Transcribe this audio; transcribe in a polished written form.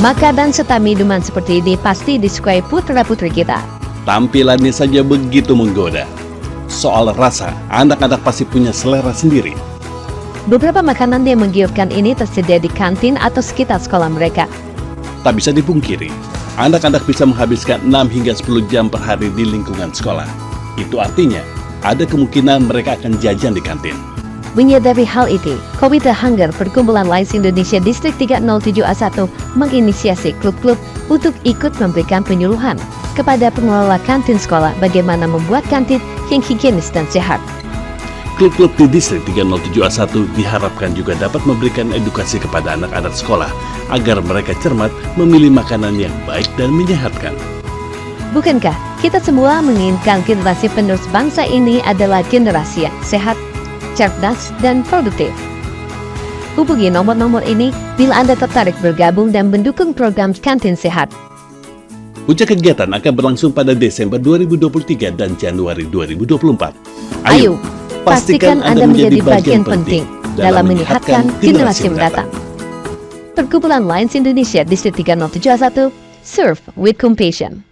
Makanan serta minuman seperti ini pasti disukai putra-putri kita. Tampilannya saja begitu menggoda. Soal rasa, anak-anak pasti punya selera sendiri. Beberapa makanan yang menggiurkan ini tersedia di kantin atau sekitar sekolah mereka. Tak bisa dipungkiri, anak-anak bisa menghabiskan 6 hingga 10 jam per hari di lingkungan sekolah. Itu artinya, ada kemungkinan mereka akan jajan di kantin. Menyadari hal itu, Komite Hunger Perkumpulan Lions Indonesia Distrik 307A1 menginisiasi klub-klub untuk ikut memberikan penyuluhan kepada pengelola kantin sekolah bagaimana membuat kantin yang higienis dan sehat. Klub-klub di Distrik 307A1 diharapkan juga dapat memberikan edukasi kepada anak-anak sekolah agar mereka cermat memilih makanan yang baik dan menyehatkan. Bukankah kita semua menginginkan generasi penerus bangsa ini adalah generasi yang sehat, cerdas, dan produktif? Hubungi nomor-nomor ini bila Anda tertarik bergabung dan mendukung program kantin sehat. Puncak kegiatan akan berlangsung pada Desember 2023 dan Januari 2024. Ayo, pastikan Anda menjadi bagian penting dalam menyehatkan generasi mendatang. Perkumpulan Lions Indonesia Distrik 307A1, Serve with Compassion.